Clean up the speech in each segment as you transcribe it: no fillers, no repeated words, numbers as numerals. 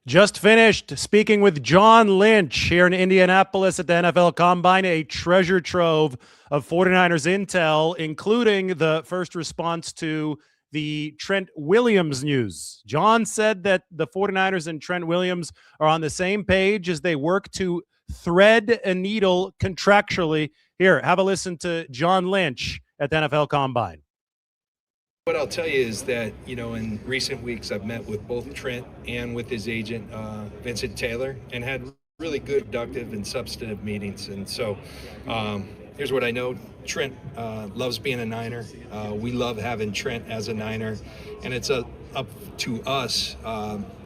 Just finished speaking with John Lynch here in Indianapolis at the NFL Combine, a treasure trove of 49ers intel, including the first response to the Trent Williams news. John said that the 49ers and Trent Williams are on the same page as they work to thread a needle contractually. Here, have a listen to John Lynch at the NFL Combine. What I'll tell you is that, in recent weeks, I've met with both Trent and with his agent, Vincent Taylor, and had really good, productive, and substantive meetings. And so here's what I know. Trent loves being a Niner. We love having Trent as a Niner. And it's up to us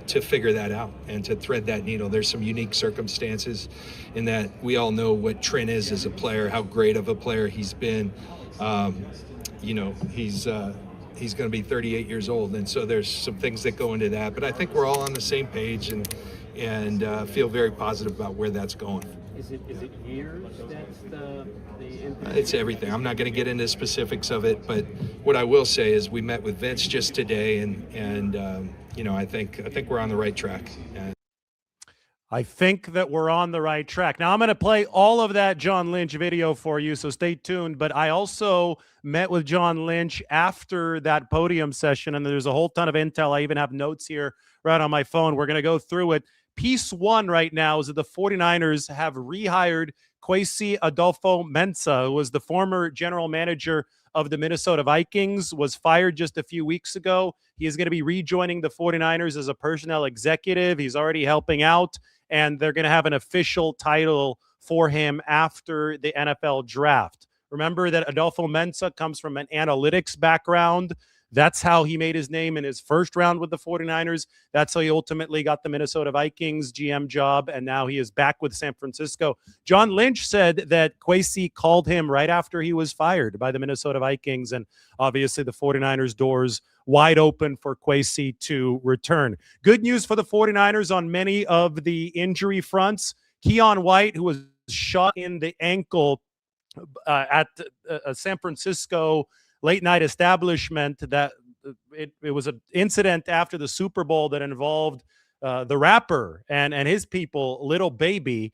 to figure that out and to thread that needle. There's some unique circumstances in that we all know what Trent is as a player, how great of a player he's been. He's going to be 38 years old, and so there's some things that go into that. But I think we're all on the same page and feel very positive about where that's going. Is it years that's the It's everything. I'm not going to get into specifics of it, but what I will say is we met with Vince just today, and I think we're on the right track. I think that we're on the right track. Now, I'm going to play all of that John Lynch video for you, so stay tuned. But I also met with John Lynch after that podium session, and there's a whole ton of intel. I even have notes here right on my phone. We're going to go through it. Piece one right now is that the 49ers have rehired Kwesi Adolfo-Mensah, who was the former general manager of the Minnesota Vikings, was fired just a few weeks ago. He is going to be rejoining the 49ers as a personnel executive. He's already helping out, and they're going to have an official title for him after the NFL draft. Remember that Adolfo-Mensah comes from an analytics background. That's how he made his name in his first round with the 49ers. That's how he ultimately got the Minnesota Vikings GM job, and now he is back with San Francisco. John Lynch said that Kwesi called him right after he was fired by the Minnesota Vikings, and obviously the 49ers' doors wide open for Kwesi to return. Good news for the 49ers on many of the injury fronts. Keon White, who was shot in the ankle at a San Francisco late-night establishment, that it was an incident after the Super Bowl that involved the rapper and his people, Little Baby.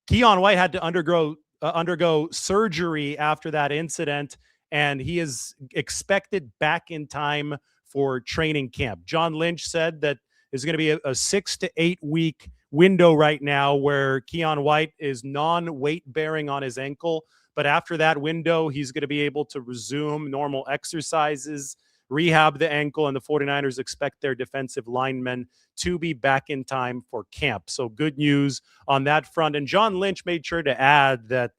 Keon White had to undergo surgery after that incident, and he is expected back in time for training camp. John Lynch said that there's going to be a 6 to 8 week window right now where Keon White is non-weight bearing on his ankle. But after that window, he's going to be able to resume normal exercises, rehab the ankle, and the 49ers expect their defensive linemen to be back in time for camp. So good news on that front. And John Lynch made sure to add that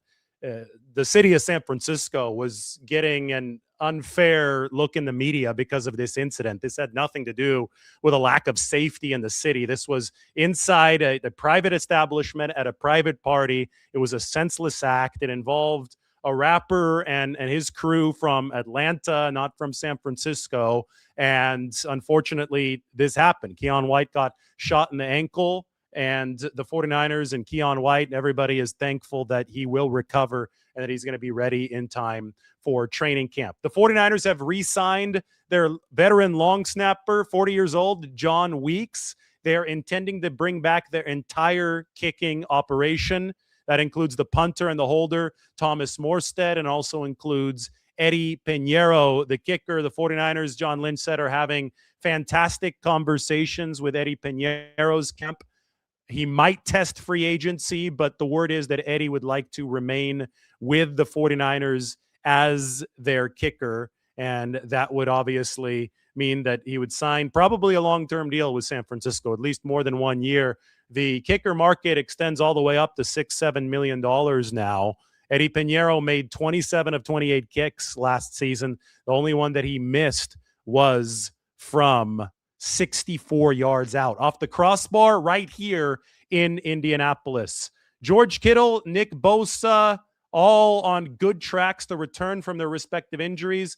the city of San Francisco was getting an unfair look in the media because of this incident. This had nothing to do with a lack of safety in the city. This was inside a private establishment at a private party. It was a senseless act. It involved a rapper and his crew from Atlanta, not from San Francisco. And unfortunately, this happened. Keon White got shot in the ankle, and the 49ers and Keon White and everybody is thankful that he will recover and that he's going to be ready in time for training camp. The 49ers have re-signed their veteran long snapper, 40 years old, John Weeks. They're intending to bring back their entire kicking operation. That includes the punter and the holder, Thomas Morstead, and also includes Eddie Pinheiro, the kicker. The 49ers, John Lynch said, are having fantastic conversations with Eddie Pinheiro's camp. He might test free agency, but the word is that Eddie would like to remain with the 49ers as their kicker, and that would obviously mean that he would sign probably a long-term deal with San Francisco, at least more than 1 year. The kicker market extends all the way up to $6-7 million now. Eddie Pinheiro made 27 of 28 kicks last season. The only one that he missed was from 64 yards out off the crossbar right here in Indianapolis. George Kittle, Nick Bosa, all on good tracks to return from their respective injuries.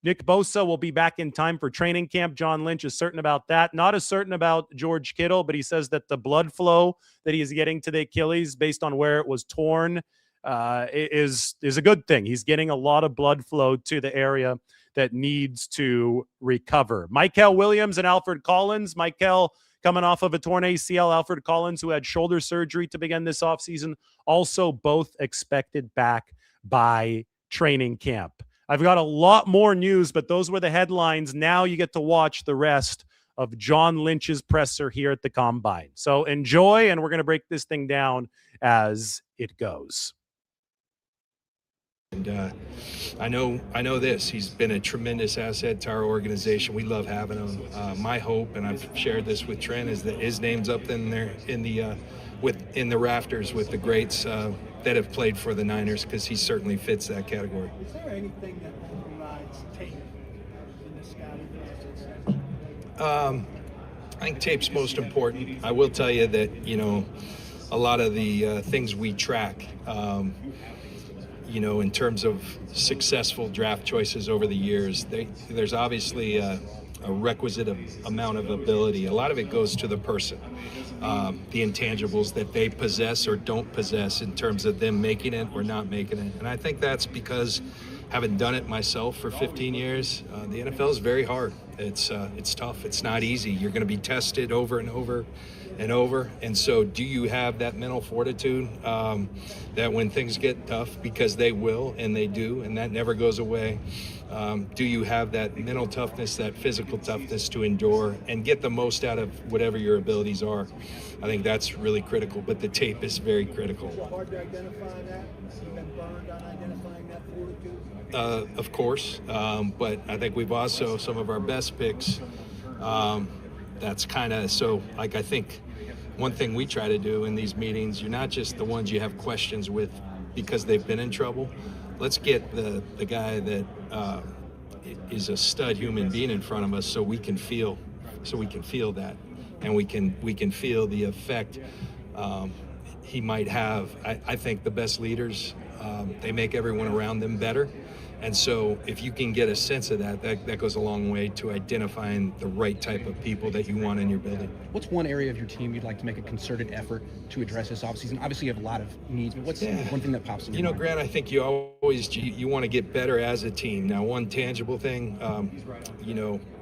Nick Bosa will be back in time for training camp. John Lynch is certain about that. Not as certain about George Kittle, but he says that the blood flow that he is getting to the Achilles based on where it was torn is a good thing. He's getting a lot of blood flow to the area that needs to recover. Michael Williams and Alfred Collins. Michael coming off of a torn ACL. Alfred Collins, who had shoulder surgery to begin this offseason, also both expected back by training camp. I've got a lot more news, but those were the headlines. Now you get to watch the rest of John Lynch's presser here at the Combine. So enjoy, and we're going to break this thing down as it goes. And I know this. He's been a tremendous asset to our organization. We love having him. My hope, and I've shared this with Trent, is that his name's up in there in the rafters with the greats that have played for the Niners, because he certainly fits that category. Is there anything that overrides tape in the scouting process? I think tape's most important. I will tell you that a lot of the things we track. In terms of successful draft choices over the years, there's obviously a requisite amount of ability. A lot of it goes to the person, the intangibles that they possess or don't possess in terms of them making it or not making it. And I think that's because, having done it myself for 15 years, the NFL is very hard. It's tough. It's not easy. You're going to be tested over and over and over. And so do you have that mental fortitude that when things get tough, because they will and they do, and that never goes away, do you have that mental toughness, that physical toughness to endure and get the most out of whatever your abilities are? I think that's really critical, but the tape is very critical. Is it hard to identify that? Have you been burned on identifying that fortitude? Of course, but I think we've also, some of our best picks, that's kind of, so like, I think one thing we try to do in these meetings, you're not just the ones you have questions with because they've been in trouble. Let's get the guy that is a stud human being in front of us, so we can feel that, and we can feel the effect he might have. I think the best leaders, they make everyone around them better. And so if you can get a sense of that goes a long way to identifying the right type of people that you want in your building. What's one area of your team you'd like to make a concerted effort to address this offseason? Obviously, you have a lot of needs, but what's one thing that pops in your mind? Grant, I think you always want to get better as a team. Now, one tangible thing,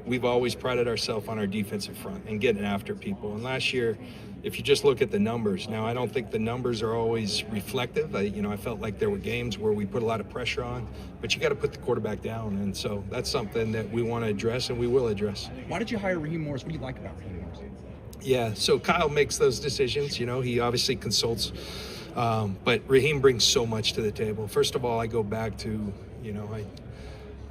we've always prided ourselves on our defensive front and getting after people. And last year, if you just look at the numbers, now I don't think the numbers are always reflective. I felt like there were games where we put a lot of pressure on, but you got to put the quarterback down. And so that's something that we want to address and we will address. Why did you hire Raheem Morris? What do you like about Raheem Morris? Yeah, so Kyle makes those decisions. He obviously consults, but Raheem brings so much to the table. First of all, I go back to,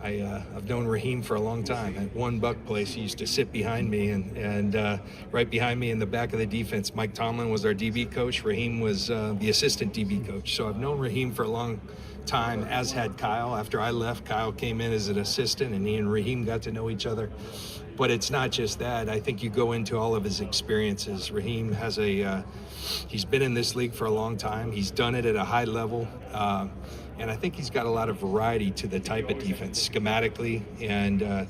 I've known Raheem for a long time. At one Buck place, he used to sit behind me, and right behind me in the back of the defense, Mike Tomlin was our DB coach. Raheem was the assistant DB coach. So I've known Raheem for a long time, as had Kyle. After I left, Kyle came in as an assistant, and he and Raheem got to know each other. But it's not just that. I think you go into all of his experiences. Raheem has he's been in this league for a long time. He's done it at a high level. And I think he's got a lot of variety to the type of defense, schematically and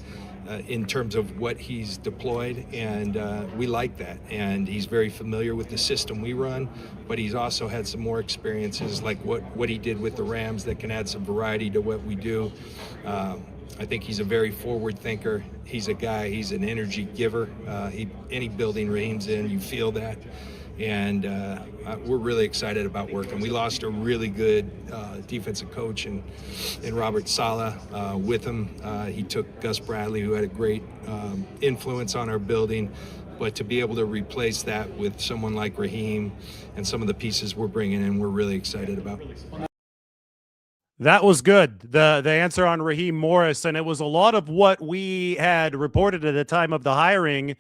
in terms of what he's deployed. And we like that. And he's very familiar with the system we run, but he's also had some more experiences like what he did with the Rams that can add some variety to what we do. I think he's a very forward thinker. He's he's an energy giver. Any building Raheem's in, you feel that. And we're really excited about working. We lost a really good defensive coach in Robert Saleh with him. He took Gus Bradley, who had a great influence on our building. But to be able to replace that with someone like Raheem and some of the pieces we're bringing in, we're really excited about. That was good. The answer on Raheem Morris, and it was a lot of what we had reported at the time of the hiring,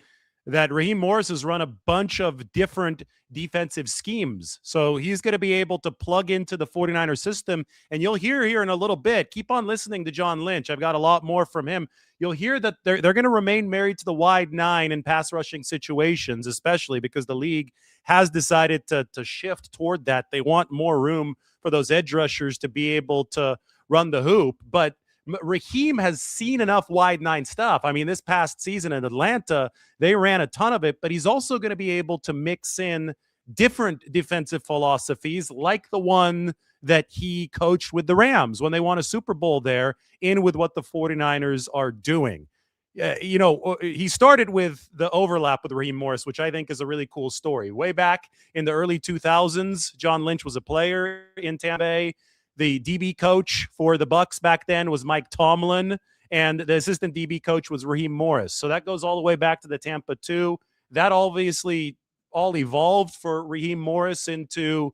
that Raheem Morris has run a bunch of different defensive schemes. So he's going to be able to plug into the 49er system. And you'll hear here in a little bit, keep on listening to John Lynch. I've got a lot more from him. You'll hear that they're going to remain married to the wide nine in pass rushing situations, especially because the league has decided to shift toward that. They want more room for those edge rushers to be able to run the hoop. But Raheem has seen enough wide nine stuff. I mean, this past season in Atlanta, they ran a ton of it, but he's also going to be able to mix in different defensive philosophies like the one that he coached with the Rams when they won a Super Bowl there, in with what the 49ers are doing. He started with the overlap with Raheem Morris, which I think is a really cool story. Way back in the early 2000s, John Lynch was a player in Tampa Bay. The DB coach for the Bucs back then was Mike Tomlin, and the assistant DB coach was Raheem Morris. So that goes all the way back to the Tampa 2. That obviously all evolved for Raheem Morris into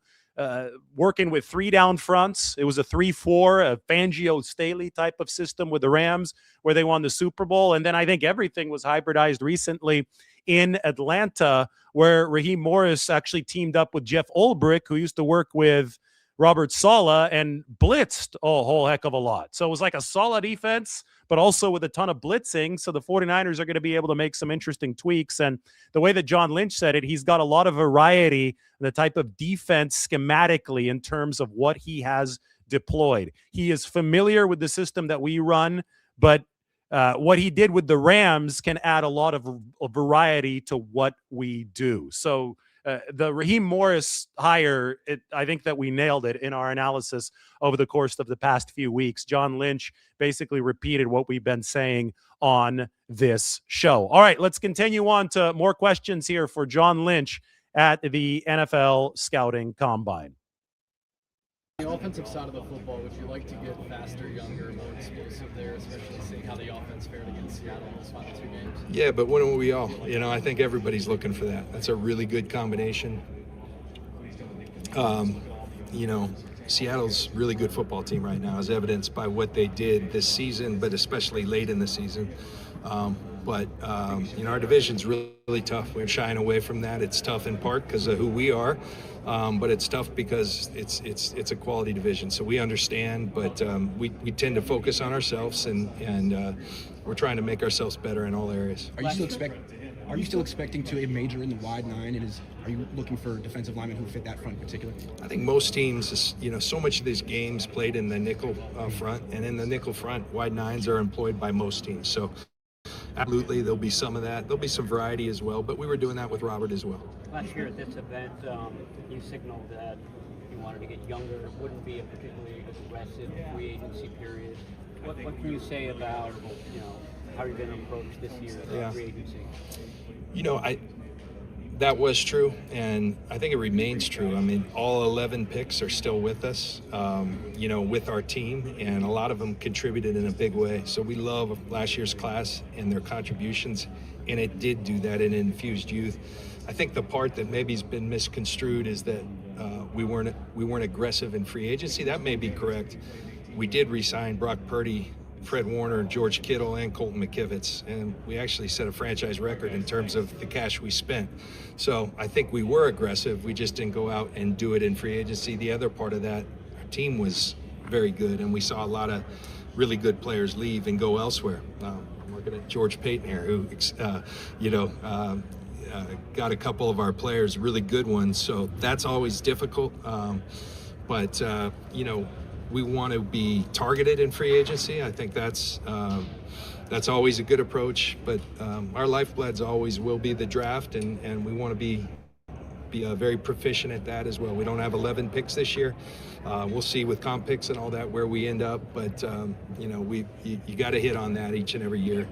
working with 3 down fronts. It was a 3-4, a Fangio Staley type of system with the Rams where they won the Super Bowl. And then I think everything was hybridized recently in Atlanta, where Raheem Morris actually teamed up with Jeff Ulbrich, who used to work with Robert Saleh, and blitzed a whole heck of a lot. So it was like a solid defense, but also with a ton of blitzing. So the 49ers are going to be able to make some interesting tweaks. And the way that John Lynch said it, he's got a lot of variety in the type of defense schematically in terms of what he has deployed. He is familiar with the system that we run, but what he did with the Rams can add a lot of variety to what we do. So the Raheem Morris hire, I think that we nailed it in our analysis over the course of the past few weeks. John Lynch basically repeated what we've been saying on this show. All right, let's continue on to more questions here for John Lynch at the NFL Scouting Combine. The offensive side of the football, would you like to get faster, younger, more explosive there, especially seeing how the offense fared against Seattle in those final 2 games? Yeah, but wouldn't we all? I think everybody's looking for that. That's a really good combination. Seattle's really good football team right now, as evidenced by what they did this season, but especially late in the season. Our division's really tough. We're shying away from that. It's tough in part because of who we are, but it's tough because it's a quality division. So we understand, but we tend to focus on ourselves, and we're trying to make ourselves better in all areas. Are you still expecting to major in the wide 9? And are you looking for defensive linemen who fit that front in particular? I think most teams, so much of these games played in the nickel front, and in the nickel front, wide 9s are employed by most teams. So absolutely, there'll be some of that. There'll be some variety as well, but we were doing that with Robert as well. Last year at this event, you signaled that you wanted to get younger. It wouldn't be a particularly aggressive free agency period. What can you say about how you're going to approach this year's free agency? That was true, and I think it remains true. I mean, all 11 picks are still with us, with our team, and a lot of them contributed in a big way. So we love last year's class and their contributions, and it did do that in infused youth. I think the part that maybe has been misconstrued is that we weren't aggressive in free agency. That may be correct. We did re-sign Brock Purdy, Fred Warner, George Kittle, and Colton McKivitz, and we actually set a franchise record in terms of the cash we spent. So I think we were aggressive. We just didn't go out and do it in free agency. The other part of that, our team was very good, and we saw a lot of really good players leave and go elsewhere. I'm looking at George Payton here, who got a couple of our players, really good ones. So that's always difficult. We want to be targeted in free agency. I think that's always a good approach. But our lifebloods always will be the draft, and we want to be very proficient at that as well. We don't have 11 picks this year. We'll see with comp picks and all that where we end up. But you got to hit on that each and every year.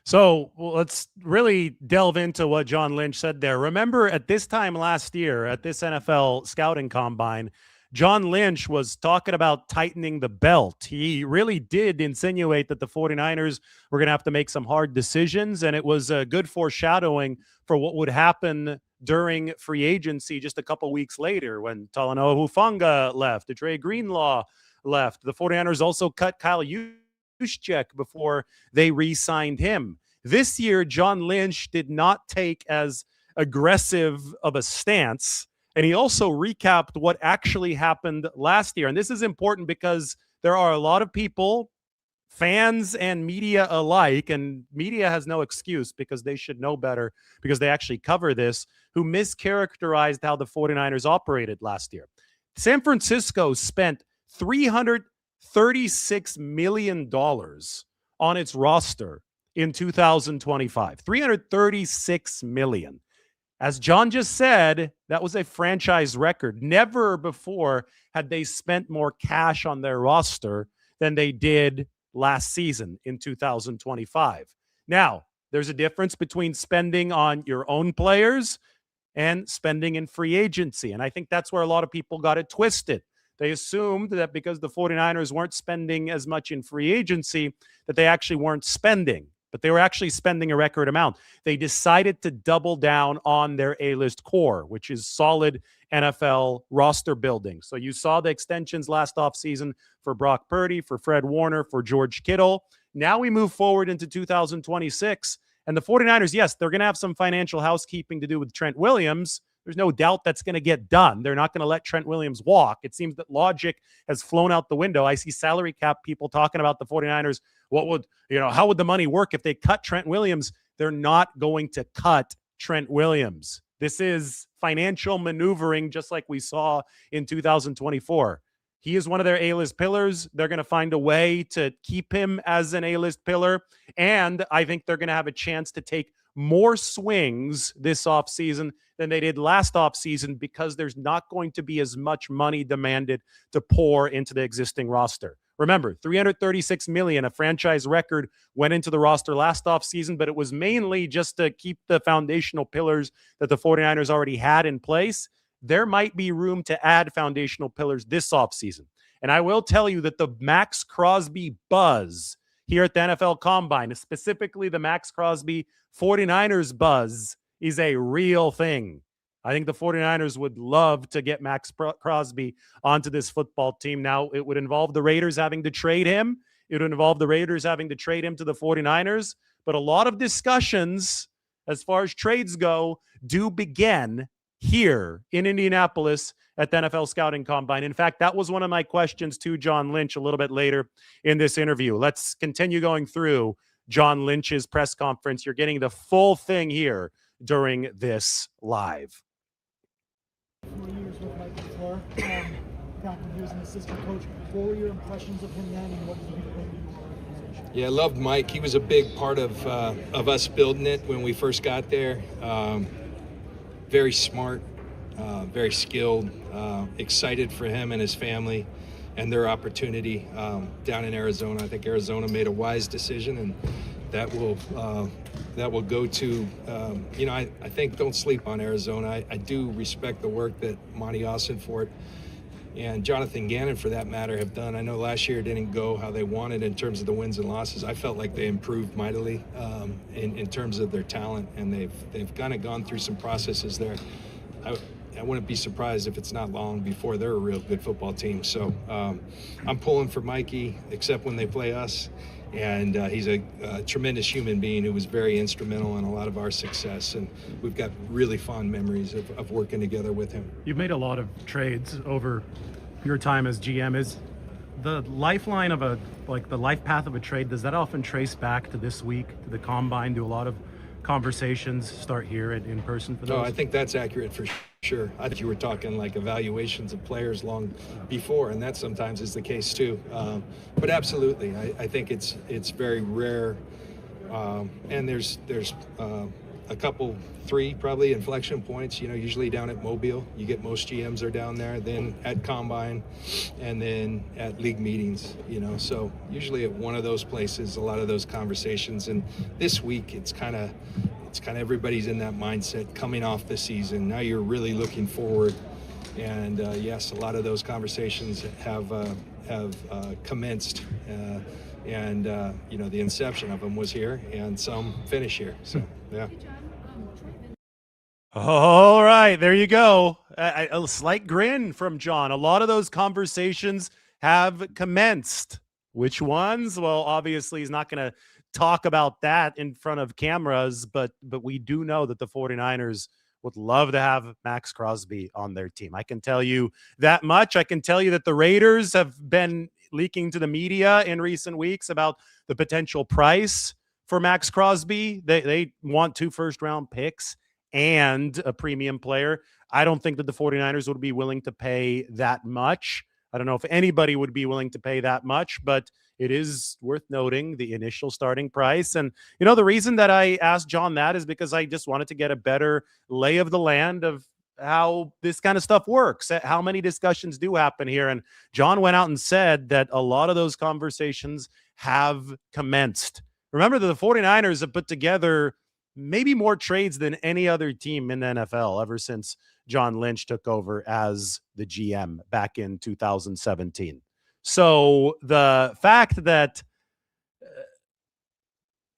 So let's really delve into what John Lynch said there. Remember, at this time last year, at this NFL Scouting Combine, John Lynch was talking about tightening the belt. He really did insinuate that the 49ers were going to have to make some hard decisions, and it was a good foreshadowing for what would happen during free agency just a couple weeks later when Talanoa Hufanga left, Dre Greenlaw left. The 49ers also cut Kyle Juszczyk before they re-signed him. This year, John Lynch did not take as aggressive of a stance, and he also recapped what actually happened last year. And this is important because there are a lot of people, fans and media alike, and media has no excuse because they should know better because they actually cover this, who mischaracterized how the 49ers operated last year. San Francisco spent $336 million on its roster in 2025. $336 million. As John just said, that was a franchise record. Never before had they spent more cash on their roster than they did last season in 2025. Now, there's a difference between spending on your own players and spending in free agency. And I think that's where a lot of people got it twisted. They assumed that because the 49ers weren't spending as much in free agency, that they actually weren't spending, but they were actually spending a record amount. They decided to double down on their A-list core, which is solid NFL roster building. So you saw the extensions last offseason for Brock Purdy, for Fred Warner, for George Kittle. Now we move forward into 2026. And the 49ers, yes, they're going to have some financial housekeeping to do with Trent Williams. There's no doubt that's going to get done. They're not going to let Trent Williams walk. It seems that logic has flown out the window. I see salary cap people talking about the 49ers. How would the money work if they cut Trent Williams? They're not going to cut Trent Williams. This is financial maneuvering, just like we saw in 2024. He is one of their A-list pillars. They're going to find a way to keep him as an A-list pillar. And I think they're going to have a chance to take more swings this offseason than they did last offseason because there's not going to be as much money demanded to pour into the existing roster. Remember, $336 million, a franchise record, went into the roster last offseason, but it was mainly just to keep the foundational pillars that the 49ers already had in place. There might be room to add foundational pillars this offseason. And I will tell you that the Max Crosby buzz here at the NFL Combine, specifically the Max Crosby 49ers buzz, is a real thing. I think the 49ers would love to get Max Crosby onto this football team. Now, it would involve the Raiders having to trade him. It would involve the Raiders having to trade him to the 49ers. But a lot of discussions, as far as trades go, do begin here in Indianapolis at the NFL Scouting Combine. In fact, that was one of my questions to John Lynch a little bit later in this interview. Let's continue going through John Lynch's press conference. You're getting the full thing here during this live. 4 years with Mike before. Back when he was an assistant coach, what were your impressions of him then, and what did he bring to your organization? Yeah, I loved Mike. He was a big part of us building it when we first got there. Very smart, very skilled, excited for him and his family and their opportunity down in Arizona. I think Arizona made a wise decision, and that will go to, I think don't sleep on Arizona. I do respect the work that Monty Ossenfort and Jonathan Gannon, for that matter, have done. I know last year didn't go how they wanted in terms of the wins and losses. I felt like they improved mightily in terms of their talent, and they've kind of gone through some processes there. I wouldn't be surprised if it's not long before they're a real good football team. So I'm pulling for Mikey, except when they play us. And he's a tremendous human being who was very instrumental in a lot of our success. And we've got really fond memories of working together with him. You've made a lot of trades over your time as GM. Is the lifeline of the life path of a trade, does that often trace back to this week, to the Combine? Do a lot of conversations start here in person for those? No, I think that's accurate for sure. I think you were talking like evaluations of players long before, and that sometimes is the case too. But absolutely, I think it's very rare, and there's a couple, 3 probably inflection points. Usually down at Mobile, you get most GMs are down there, then at Combine, and then at league meetings. So usually at one of those places, a lot of those conversations. And this week, it's kind of everybody's in that mindset coming off the season. Now you're really looking forward, and yes, a lot of those conversations have commenced. And the inception of them was here, and some finish here. So yeah. All right, there you go. A slight grin from John. A lot of those conversations have commenced. Which ones? Well, obviously he's not going to talk about that in front of cameras, but we do know that the 49ers would love to have Max Crosby on their team. I can tell you that much. I can tell you that the Raiders have been leaking to the media in recent weeks about the potential price for Max Crosby. They want 2 first-round picks and a premium player. I don't think that the 49ers would be willing to pay that much. I don't know if anybody would be willing to pay that much, but it is worth noting the initial starting price. And, the reason that I asked John that is because I just wanted to get a better lay of the land of how this kind of stuff works, how many discussions do happen here. And John went out and said that a lot of those conversations have commenced. Remember that the 49ers have put together maybe more trades than any other team in the NFL ever since John Lynch took over as the GM back in 2017. So the fact that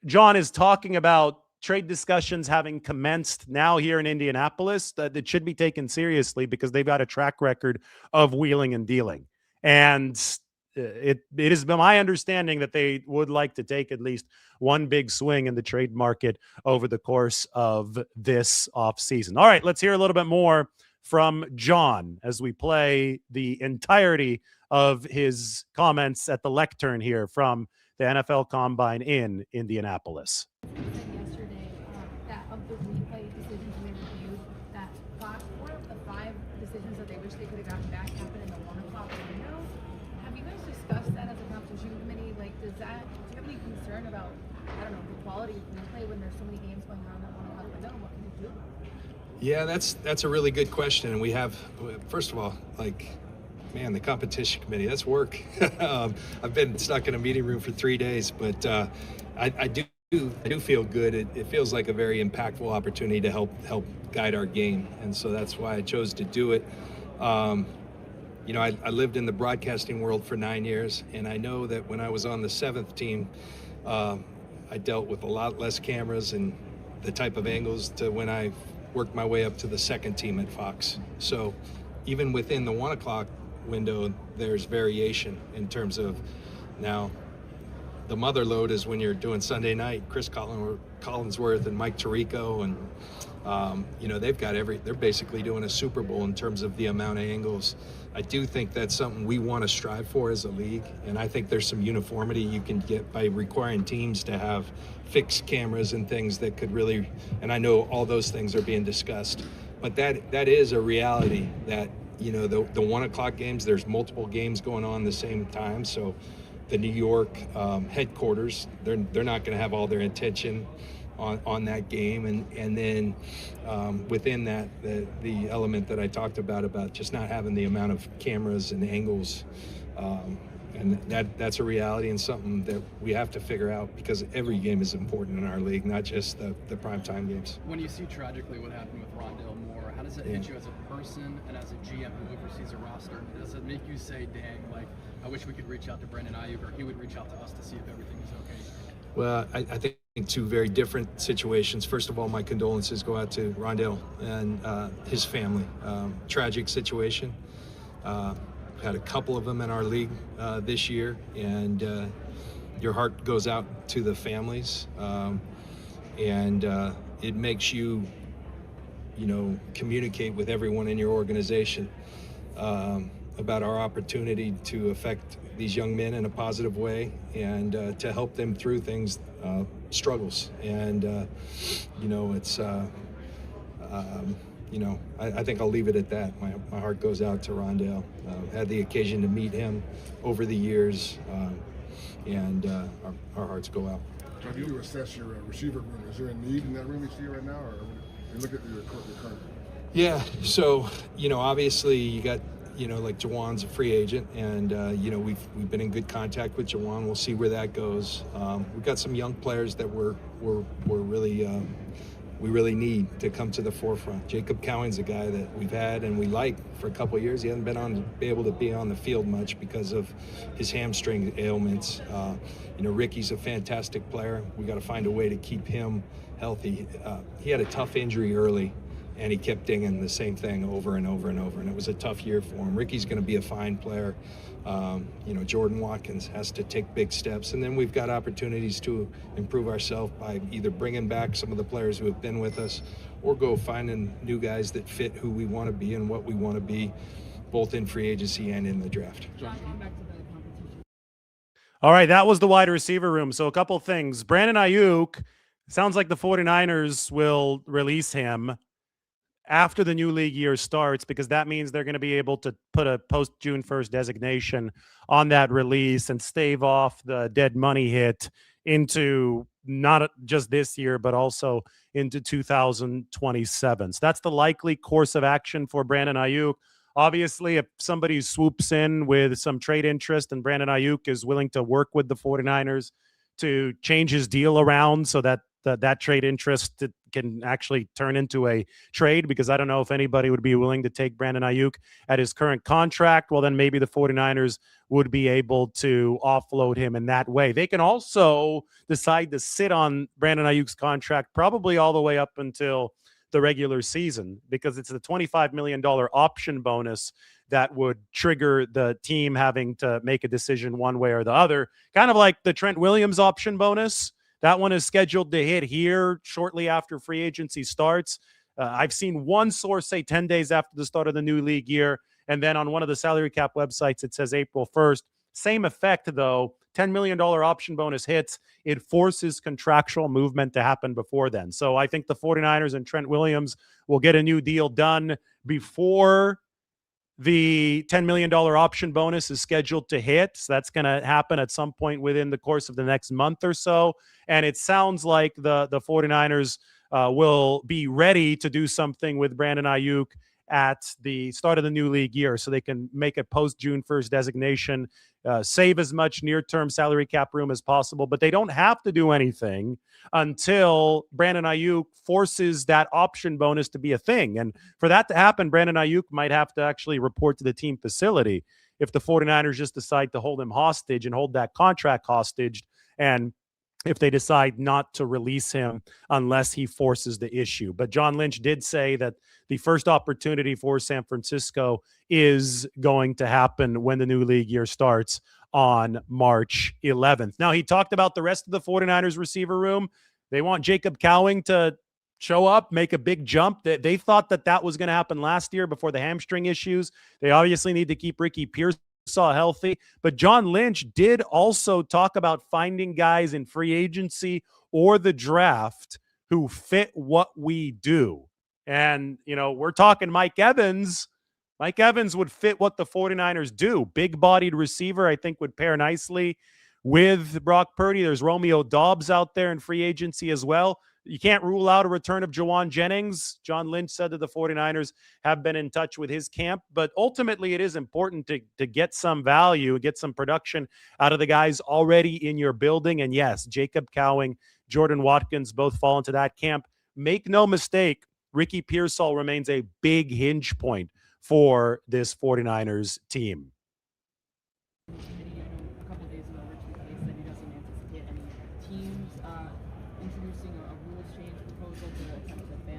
John is talking about trade discussions having commenced now here in Indianapolis, that it should be taken seriously because they've got a track record of wheeling and dealing. And it is my understanding that they would like to take at least one big swing in the trade market over the course of this offseason. All right, let's hear a little bit more from John as we play the entirety of his comments at the lectern here from the NFL Combine in Indianapolis. Yesterday, that of the replay decisions we reviewed, that 4 of the 5 decisions that they wish they could have gotten back happened in the 1 o'clock window. Have you guys discussed that as a competition committee? Like, do you have any concern about, the quality of replay when there's so many games going on in that 1 o'clock window? What can you do? Yeah, that's a really good question. And we have, first of all, the competition committee, that's work. I've been stuck in a meeting room for 3 days, but I do feel good. It feels like a very impactful opportunity to help guide our game. And so that's why I chose to do it. I lived in the broadcasting world for 9 years, and I know that when I was on the 7th team, I dealt with a lot less cameras and the type of angles to when I worked my way up to the 2nd team at Fox. So even within the 1 o'clock window, there's variation in terms of now the mother load is when you're doing Sunday night, Chris Collinsworth and Mike Tirico, and they're basically doing a Super Bowl in terms of the amount of angles. I do think that's something we want to strive for as a league, and I think there's some uniformity you can get by requiring teams to have fixed cameras and things that could really, and I know all those things are being discussed, but that is a reality that, the 1 o'clock games, there's multiple games going on at the same time, so the New York headquarters, they're not going to have all their attention on that game, and then within that, the element that I talked about just not having the amount of cameras and angles, and that's a reality and something that we have to figure out because every game is important in our league, not just the primetime games. When you see tragically what happened with Rondale Moore, how does it hit you as a person and as a GM who oversees a roster? Does it make you say, dang, I wish we could reach out to Brandon Aiyuk, or he would reach out to us to see if everything is okay? Well, I think 2 very different situations. First of all, my condolences go out to Rondale and his family. Tragic situation. Had a couple of them in our league this year, and your heart goes out to the families, and it makes you, communicate with everyone in your organization about our opportunity to affect these young men in a positive way and to help them through things, struggles. And, it's, I think I'll leave it at that. My heart goes out to Rondale. Had the occasion to meet him over the years, and our hearts go out. How do you assess your receiver room? Is there a need in that room you see right now, or you look at your current? Yeah, so, obviously you got, like Jawan's a free agent, and, we've been in good contact with Jawan. We'll see where that goes. We've got some young players that we're really, we really need to come to the forefront. Jacob Cowing's a guy that we've had and we like for a couple of years. He hasn't been able to be on the field much because of his hamstring ailments. Ricky's a fantastic player. We got to find a way to keep him healthy. He had a tough injury early, and he kept dinging the same thing over and over and over, and it was a tough year for him. Ricky's going to be a fine player. Jordan Watkins has to take big steps, and then we've got opportunities to improve ourselves by either bringing back some of the players who have been with us or go finding new guys that fit who we want to be and what we want to be, both in free agency and in the draft. All right, that was the wide receiver room. So a couple things. Brandon Aiyuk, sounds like the 49ers will release him. after the new league year starts, because that means they're going to be able to put a post June 1st designation on that release and stave off the dead money hit into not just this year, but also into 2027. So that's the likely course of action for Brandon Aiyuk. Obviously, if somebody swoops in with some trade interest and Brandon Aiyuk is willing to work with the 49ers to change his deal around so that that trade interest can actually turn into a trade, because I don't know if anybody would be willing to take Brandon Aiyuk at his current contract, well, then maybe the 49ers would be able to offload him in that way. They can also decide to sit on Brandon Ayuk's contract probably all the way up until the regular season, because it's the $25 million option bonus that would trigger the team having to make a decision one way or the other, kind of like the Trent Williams option bonus. That one is scheduled to hit here shortly after free agency starts. I've seen one source say 10 days after the start of the new league year. And then on one of the salary cap websites, it says April 1st. Same effect, though. $10 million option bonus hits. It forces contractual movement to happen before then. So I think the 49ers and Trent Williams will get a new deal done before the $10 million option bonus is scheduled to hit. So that's going to happen at some point within the course of the next month or so. And it sounds like the 49ers will be ready to do something with Brandon Aiyuk at the start of the new league year, so they can make a post-June 1st designation, save as much near-term salary cap room as possible. But they don't have to do anything until Brandon Aiyuk forces that option bonus to be a thing. And for that to happen, Brandon Aiyuk might have to actually report to the team facility if the 49ers just decide to hold him hostage and hold that contract hostage, and if they decide not to release him unless he forces the issue. But John Lynch did say that the first opportunity for San Francisco is going to happen when the new league year starts on March 11th. Now, he talked about the rest of the 49ers receiver room. They want Jacob Cowing to show up, make a big jump. They thought that was going to happen last year before the hamstring issues. They obviously need to keep Ricky Pearsall healthy. But John Lynch did also talk about finding guys in free agency or the draft who fit what we do. And, we're talking Mike Evans. Mike Evans would fit what the 49ers do. Big-bodied receiver, I think, would pair nicely with Brock Purdy. There's Romeo Doubs out there in free agency as well. You can't rule out a return of Jawan Jennings. John Lynch said that the 49ers have been in touch with his camp. But ultimately, it is important to get some value, get some production out of the guys already in your building. And yes, Jacob Cowing, Jordan Watkins both fall into that camp. Make no mistake, Ricky Pearsall remains a big hinge point for this 49ers team. A couple of days ago, Rich McKay said he doesn't anticipate any teams introducing a rules change proposal to kind of ban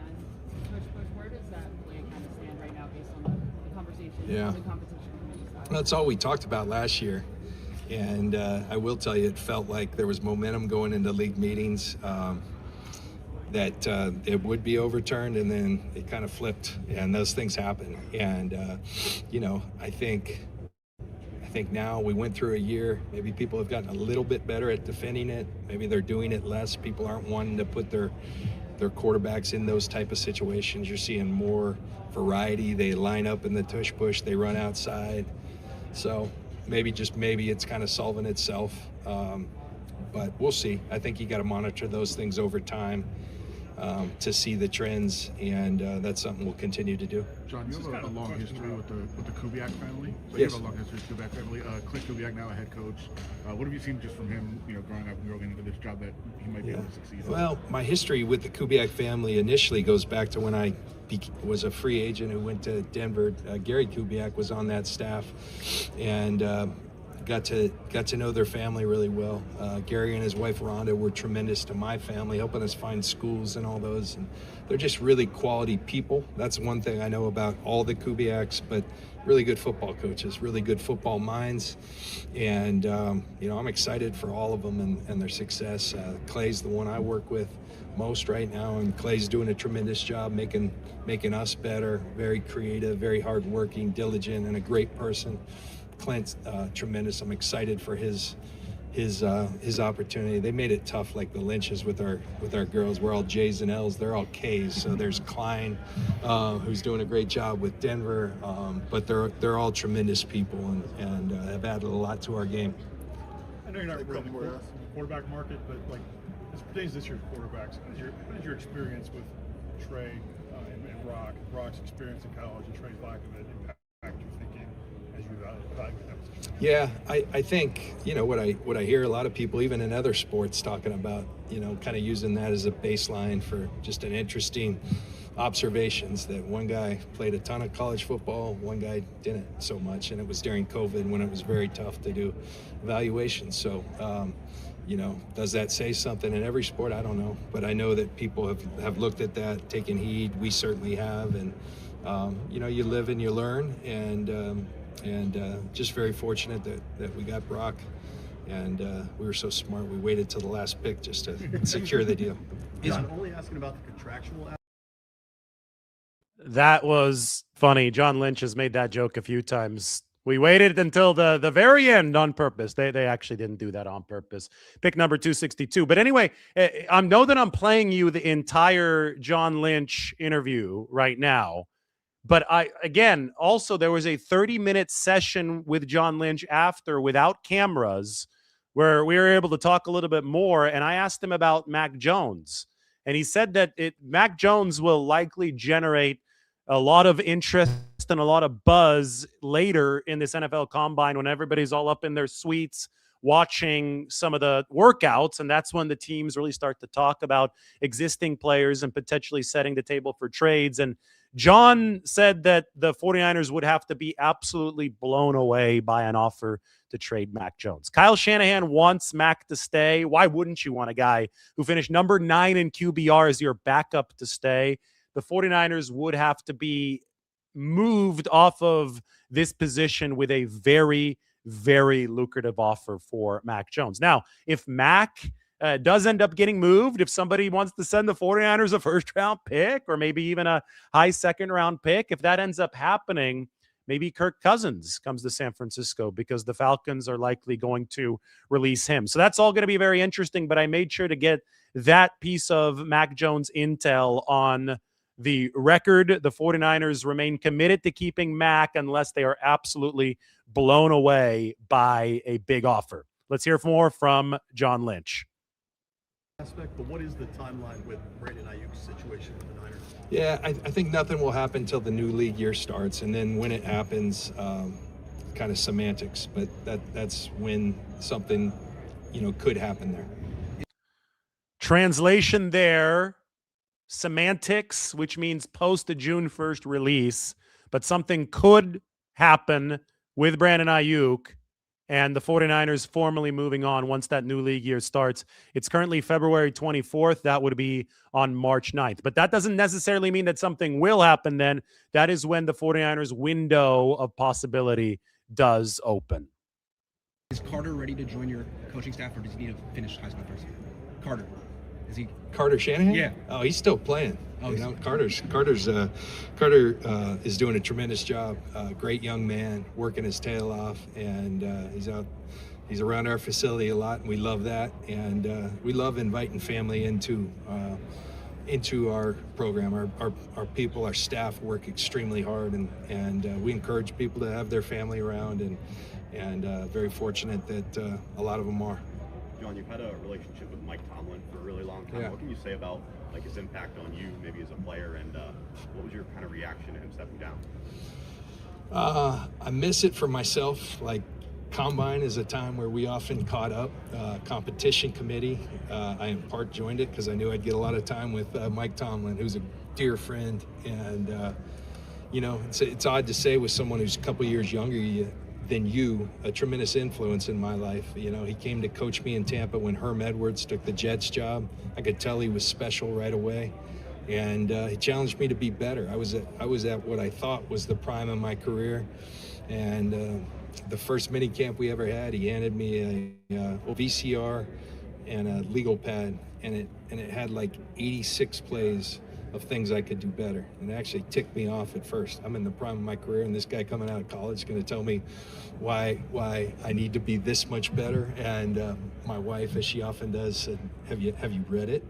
Tush. Where does that play kind of stand right now based on the conversation on the competition committee side? That's all we talked about last year. And I will tell you, it felt like there was momentum going into league meetings that it would be overturned, and then it kind of flipped, and those things happen. And, I think now we went through a year, maybe people have gotten a little bit better at defending it. Maybe they're doing it less. People aren't wanting to put their quarterbacks in those type of situations. You're seeing more variety. They line up in the tush push. They run outside. So maybe it's kind of solving itself. But we'll see. I think you got to monitor those things over time to see the trends, and that's something we'll continue to do. John, you have a long history with the Kubiak family. So yes. You have a long history with the Kubiak family. Clint Kubiak, now a head coach. What have you seen just from him, growing up and growing into this job that he might be able to succeed in? Well, my history with the Kubiak family initially goes back to when I was a free agent who went to Denver. Gary Kubiak was on that staff, and got to know their family really well. Gary and his wife Rhonda were tremendous to my family, helping us find schools and all those. And they're just really quality people. That's one thing I know about all the Kubiaks, but really good football coaches, really good football minds. And, I'm excited for all of them and their success. Clay's the one I work with most right now, and Clay's doing a tremendous job making us better, very creative, very hardworking, diligent, and a great person. Clint's tremendous. I'm excited for his his opportunity. They made it tough, like the Lynches with our girls. We're all J's and L's. They're all K's. So there's Klein, who's doing a great job with Denver. But they're all tremendous people and have added a lot to our game. I know you're not really in the quarterback market, but like as pertains to this year's quarterbacks, what is your experience with Trey and Brock? Brock's experience in college and Trey's lack of it impact your thinking as you evaluate that position? Yeah, I think, you know, what I hear a lot of people, even in other sports, talking about, you know, kind of using that as a baseline for just an interesting observations, that one guy played a ton of college football, one guy didn't so much, and it was during COVID when it was very tough to do evaluations. So, you know, does that say something in every sport? I don't know, but I know that people have looked at that, taken heed. We certainly have, and you know, you live and you learn, and just very fortunate that we got Brock, and we were so smart. We waited till the last pick just to secure the deal. I'm only asking about the contractual. That was funny. John Lynch has made that joke a few times. We waited until the very end on purpose. They actually didn't do that on purpose. Pick number 262. But anyway, I know that I'm playing you the entire John Lynch interview right now. But also there was a 30-minute session with John Lynch after without cameras where we were able to talk a little bit more. And I asked him about Mac Jones. And he said that Mac Jones will likely generate a lot of interest and a lot of buzz later in this NFL Combine when everybody's all up in their suites watching some of the workouts. And that's when the teams really start to talk about existing players and potentially setting the table for trades. And John said that the 49ers would have to be absolutely blown away by an offer to trade Mac Jones. Kyle Shanahan wants Mac to stay. Why wouldn't you want a guy who finished number 9 in QBR as your backup to stay? The 49ers would have to be moved off of this position with a very, very lucrative offer for Mac Jones. Now, if Mac does end up getting moved, if somebody wants to send the 49ers a first-round pick or maybe even a high second-round pick, if that ends up happening, maybe Kirk Cousins comes to San Francisco because the Falcons are likely going to release him. So that's all going to be very interesting, but I made sure to get that piece of Mac Jones intel on the record. The 49ers remain committed to keeping Mac unless they are absolutely blown away by a big offer. Let's hear more from John Lynch. Aspect, but what is the timeline with Brandon Aiyuk's situation with the Niners? Yeah, I think nothing will happen until the new league year starts, and then when it happens, kind of semantics, but that's when something, you know, could happen there. Translation there, semantics, which means post the June 1st release, but something could happen with Brandon Aiyuk and the 49ers formally moving on once that new league year starts. It's currently February 24th. That would be on March 9th. But that doesn't necessarily mean that something will happen then. That is when the 49ers window of possibility does open. Is Carter ready to join your coaching staff, or does he need to finish high school first? Carter. Is he Carter Shanahan? Yeah. Oh, he's still playing. Oh, you know, Carter is doing a tremendous job. Great young man, working his tail off, and he's around our facility a lot, and we love that. And we love inviting family into our program. Our people, our staff work extremely hard, and we encourage people to have their family around, and very fortunate that a lot of them are. John, you've had a relationship with Mike Tomlin for a really long time. Yeah. What can you say about like his impact on you, maybe as a player, and what was your kind of reaction to him stepping down? I miss it for myself. Like, Combine is a time where we often caught up. Competition committee, I in part joined it because I knew I'd get a lot of time with Mike Tomlin, who's a dear friend. And, you know, it's odd to say with someone who's a couple years younger than you, a tremendous influence in my life. You know, he came to coach me in Tampa when Herm Edwards took the Jets job. I could tell he was special right away. And he challenged me to be better. I was at what I thought was the prime of my career. And the first mini camp we ever had, he handed me a VCR and a legal pad, and it had like 86 plays of things I could do better. And it actually ticked me off at first. I'm in the prime of my career, and this guy coming out of college is going to tell me why I need to be this much better. And my wife, as she often does, said, have you read it?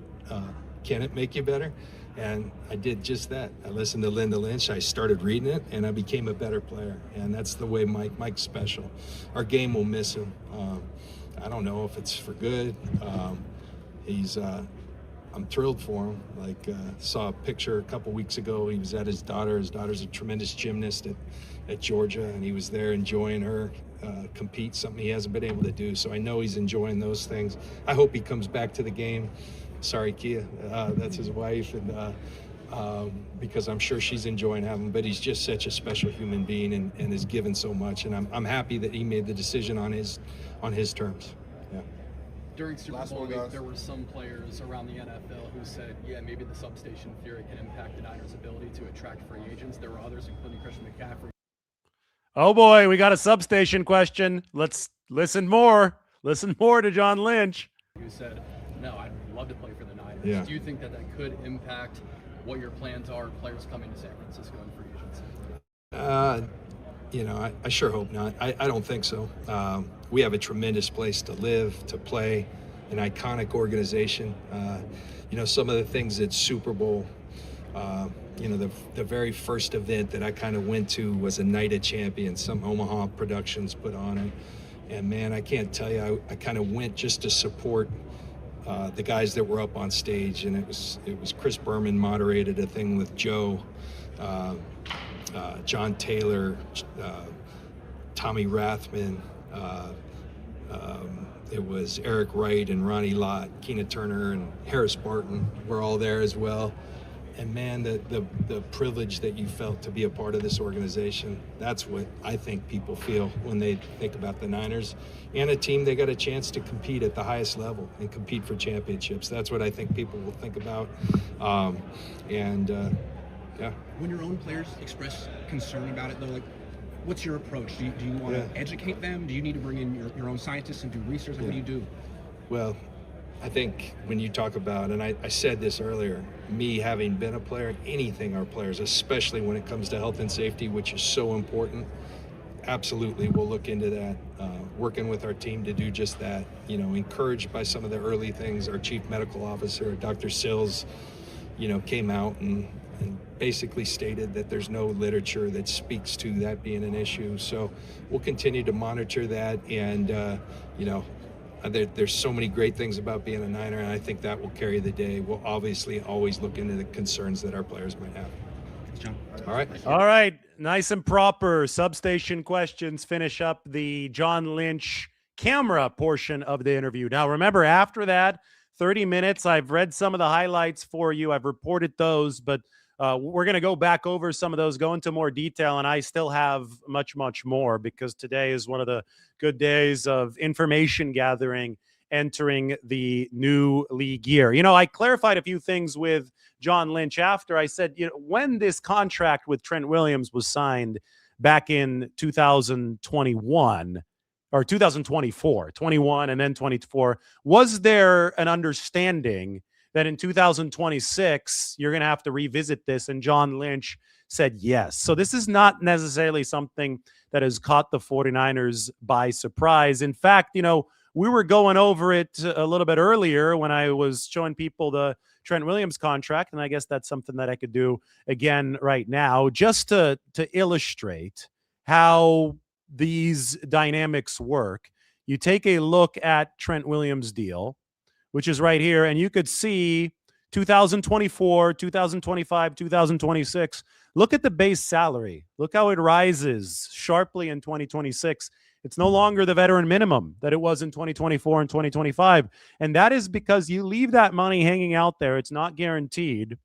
Can it make you better? And I did just that. I listened to Lynch. I started reading it, and I became a better player. And that's the way Mike's special. Our game will miss him. I don't know if it's for good. I'm thrilled for him. Saw a picture a couple weeks ago. He was at his daughter. His daughter's a tremendous gymnast at Georgia, and he was there enjoying her compete, something he hasn't been able to do. So I know he's enjoying those things. I hope he comes back to the game. Sorry, Kia, that's his wife, and because I'm sure she's enjoying having him. But he's just such a special human being, and has given so much. And I'm happy that he made the decision on his terms. Yeah. During Super Bowl week, there were some players around the NFL who said, yeah, maybe the substation theory can impact the Niners' ability to attract free agents. There were others, including Christian McCaffrey. Oh boy, we got a substation question. Let's listen more. Listen more to John Lynch. Who said, no, I'd love to play for the Niners. Yeah. Do you think that could impact what your plans are, players coming to San Francisco and free agency? I sure hope not. I don't think so. We have a tremendous place to live, to play, an iconic organization. Some of the things at Super Bowl, the very first event that I kind of went to was a Night of Champions, some Omaha Productions put on it. And man, I can't tell you, I kind of went just to support the guys that were up on stage. And it was Chris Berman moderated a thing with Joe, John Taylor, Tommy Rathman, it was Eric Wright and Ronnie Lott, Keena Turner and Harris Barton were all there as well. And man, the privilege that you felt to be a part of this organization, that's what I think people feel when they think about the Niners and a team they got a chance to compete at the highest level and compete for championships. That's what I think people will think about. Yeah. When your own players express concern about it, though, what's your approach? Do you want to educate them? Do you need to bring in your own scientists and do research? What do you do? Well, I think when you talk about, and I said this earlier, me having been a player, anything our players, especially when it comes to health and safety, which is so important, absolutely we'll look into that. Working with our team to do just that. Encouraged by some of the early things, our chief medical officer, Dr. Sills, came out and basically stated that there's no literature that speaks to that being an issue. So we'll continue to monitor that, and there's so many great things about being a Niner, and I think that will carry the day. We'll obviously always look into the concerns that our players might have. Thanks, John. All right. Nice and proper. Substation questions finish up the John Lynch camera portion of the interview. Now, remember, after that 30 minutes, I've read some of the highlights for you. I've reported those, but we're going to go back over some of those, go into more detail, and I still have much, much more because today is one of the good days of information gathering entering the new league year. I clarified a few things with John Lynch after. I said, when this contract with Trent Williams was signed back in 2021 or 2024, 21 and then 24, was there an understanding that in 2026, you're going to have to revisit this? And John Lynch said yes. So this is not necessarily something that has caught the 49ers by surprise. In fact, we were going over it a little bit earlier when I was showing people the Trent Williams contract, and I guess that's something that I could do again right now, just to illustrate how these dynamics work. You take a look at Trent Williams' deal, which is right here, and you could see 2024, 2025, 2026. Look at the base salary. Look how it rises sharply in 2026. It's no longer the veteran minimum that it was in 2024 and 2025. And that is because you leave that money hanging out there. It's not guaranteed,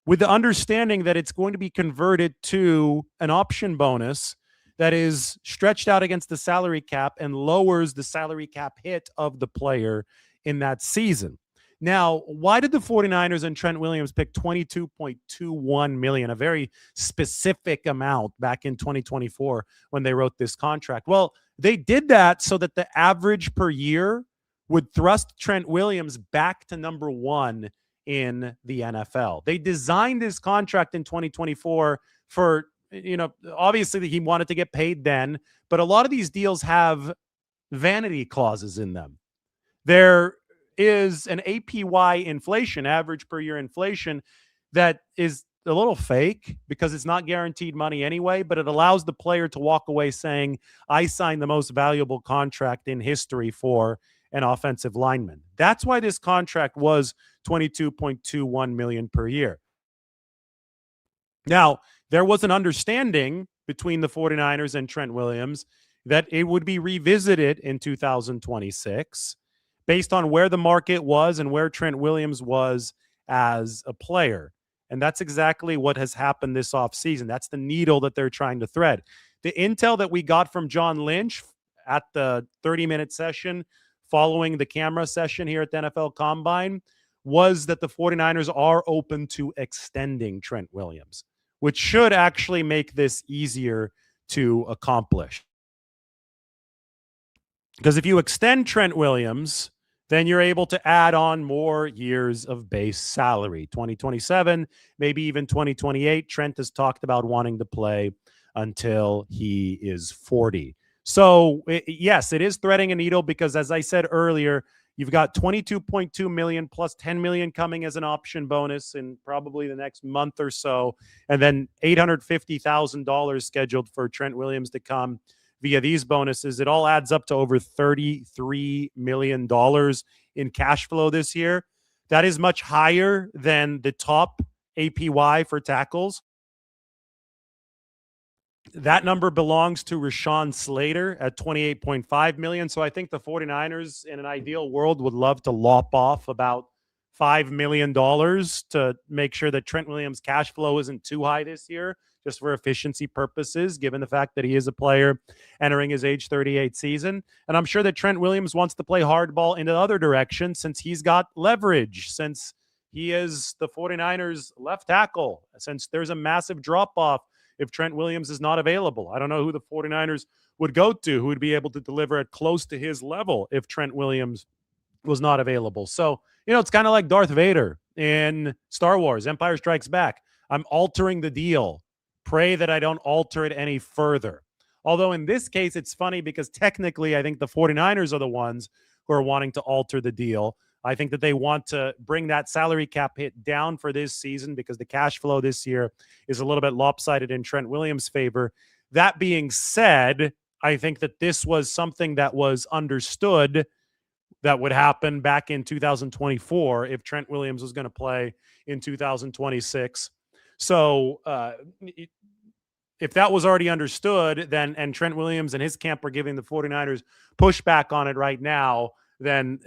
with the understanding that it's going to be converted to an option bonus that is stretched out against the salary cap and lowers the salary cap hit of the player in that season. Now, why did the 49ers and Trent Williams pick $22.21 million, a very specific amount back in 2024 when they wrote this contract? Well, they did that so that the average per year would thrust Trent Williams back to number one in the NFL. They designed his contract in 2024 for, obviously he wanted to get paid then, but a lot of these deals have vanity clauses in them. There is an APY inflation, average per year inflation, that is a little fake because it's not guaranteed money anyway, but it allows the player to walk away saying, I signed the most valuable contract in history for an offensive lineman. That's why this contract was $22.21 million per year. Now, there was an understanding between the 49ers and Trent Williams that it would be revisited in 2026 based on where the market was and where Trent Williams was as a player. And that's exactly what has happened this offseason. That's the needle that they're trying to thread. The intel that we got from John Lynch at the 30-minute session following the camera session here at the NFL Combine was that the 49ers are open to extending Trent Williams, which should actually make this easier to accomplish. Because if you extend Trent Williams, then you're able to add on more years of base salary. 2027, maybe even 2028. Trent has talked about wanting to play until he is 40. So, yes, it is threading a needle because, as I said earlier, you've got $22.2 million plus $10 million coming as an option bonus in probably the next month or so, and then $850,000 scheduled for Trent Williams to come via these bonuses. It all adds up to over $33 million in cash flow this year. That is much higher than the top APY for tackles. That number belongs to Rashawn Slater at $28.5 million. So I think the 49ers in an ideal world would love to lop off about $5 million to make sure that Trent Williams' cash flow isn't too high this year, just for efficiency purposes, given the fact that he is a player entering his age 38 season. And I'm sure that Trent Williams wants to play hardball in the other direction since he's got leverage, since he is the 49ers left tackle, since there's a massive drop-off if Trent Williams is not available. I don't know who the 49ers would go to who would be able to deliver at close to his level if Trent Williams was not available. So, it's kind of like Darth Vader in Star Wars, Empire Strikes Back. I'm altering the deal. Pray that I don't alter it any further. Although in this case, it's funny because technically I think the 49ers are the ones who are wanting to alter the deal. I think that they want to bring that salary cap hit down for this season because the cash flow this year is a little bit lopsided in Trent Williams' favor. That being said, I think that this was something that was understood that would happen back in 2024 if Trent Williams was going to play in 2026. So if that was already understood, then and Trent Williams and his camp are giving the 49ers pushback on it right now, then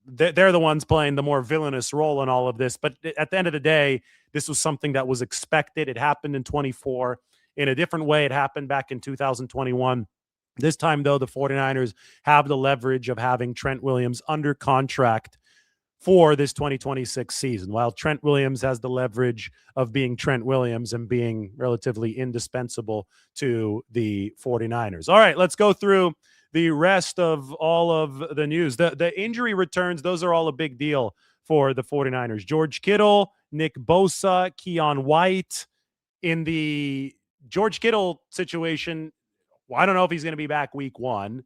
they're the ones playing the more villainous role in all of this. But at the end of the day, this was something that was expected. It happened in 24. In a different way, it happened back in 2021. This time, though, the 49ers have the leverage of having Trent Williams under contract for this 2026 season, while Trent Williams has the leverage of being Trent Williams and being relatively indispensable to the 49ers. All right, let's go through the rest of all of the news. The injury returns, those are all a big deal for the 49ers. George Kittle, Nick Bosa, Keon White. In the George Kittle situation, I don't know if he's going to be back week 1.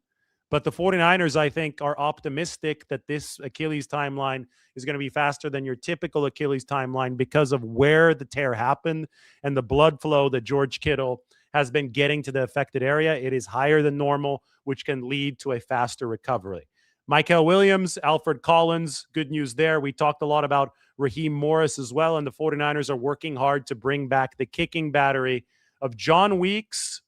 But the 49ers, I think, are optimistic that this Achilles timeline is going to be faster than your typical Achilles timeline because of where the tear happened and the blood flow that George Kittle has been getting to the affected area. It is higher than normal, which can lead to a faster recovery. Michael Williams, Alfred Collins, good news there. We talked a lot about Raheem Morris as well, and the 49ers are working hard to bring back the kicking battery of John Weeks,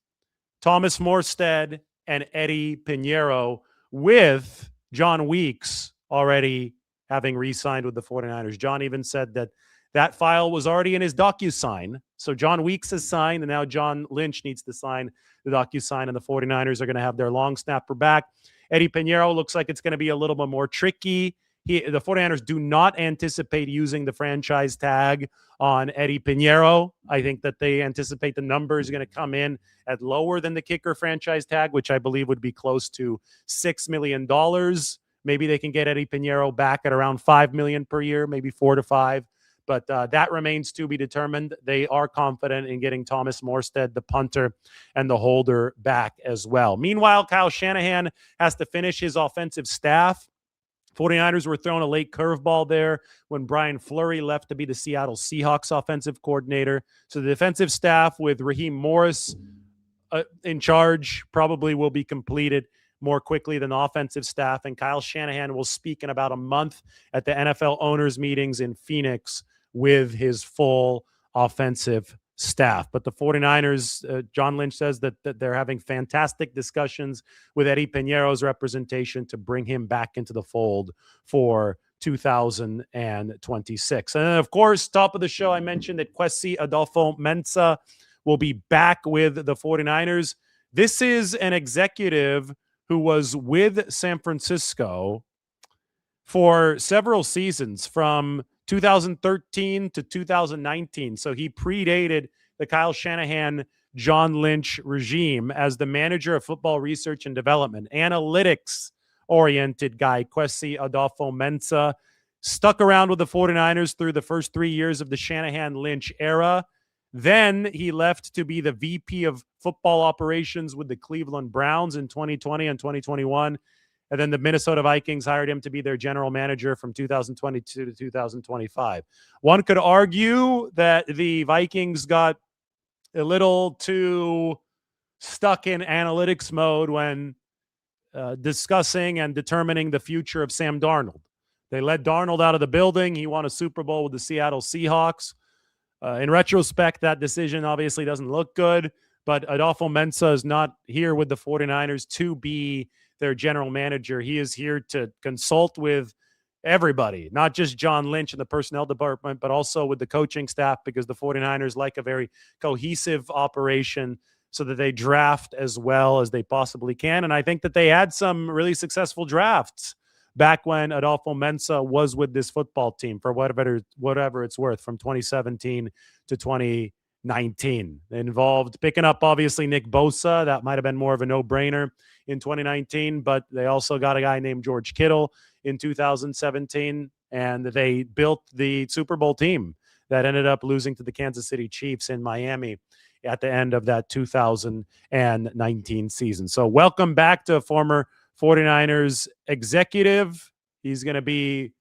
Thomas Morstead, and Eddie Pinheiro, with John Weeks already having re-signed with the 49ers. John even said that that file was already in his DocuSign. So John Weeks has signed, and now John Lynch needs to sign the DocuSign, and the 49ers are going to have their long snapper back. Eddie Pinheiro looks like it's going to be a little bit more tricky. The 49ers do not anticipate using the franchise tag on Eddie Pinheiro. I think that they anticipate the number is going to come in at lower than the kicker franchise tag, which I believe would be close to $6 million. Maybe they can get Eddie Pinheiro back at around $5 million per year, maybe 4 to 5. But that remains to be determined. They are confident in getting Thomas Morstead, the punter, and the holder back as well. Meanwhile, Kyle Shanahan has to finish his offensive staff. 49ers were throwing a late curveball there when Brian Fleury left to be the Seattle Seahawks offensive coordinator. So the defensive staff with Raheem Morris in charge probably will be completed more quickly than the offensive staff. And Kyle Shanahan will speak in about a month at the NFL owners meetings in Phoenix with his full offensive staff. But the 49ers, John Lynch says that they're having fantastic discussions with Eddie Pinheiro's representation to bring him back into the fold for 2026. And then, of course, top of the show, I mentioned that Kwesi Adolfo-Mensah will be back with the 49ers. This is an executive who was with San Francisco for several seasons from 2013 to 2019. So he predated the Kyle Shanahan, John Lynch regime as the manager of football research and development, analytics-oriented guy. Kwesi Adolfo-Mensah stuck around with the 49ers through the first 3 years of the Shanahan-Lynch era. Then he left to be the VP of football operations with the Cleveland Browns in 2020 and 2021. And then the Minnesota Vikings hired him to be their general manager from 2022 to 2025. One could argue that the Vikings got a little too stuck in analytics mode when discussing and determining the future of Sam Darnold. They let Darnold out of the building. He won a Super Bowl with the Seattle Seahawks. In retrospect, that decision obviously doesn't look good, but Adolfo-Mensah is not here with the 49ers to be their general manager. He is here to consult with everybody, not just John Lynch and the personnel department, but also with the coaching staff, because the 49ers like a very cohesive operation so that they draft as well as they possibly can. And I think that they had some really successful drafts back when Adolfo-Mensah was with this football team for whatever it's worth, from 2017 to 2019. They involved picking up, obviously, Nick Bosa. That might have been more of a no-brainer in 2019, but they also got a guy named George Kittle in 2017, and they built the Super Bowl team that ended up losing to the Kansas City Chiefs in Miami at the end of that 2019 season. So welcome back to former 49ers executive. He's going to be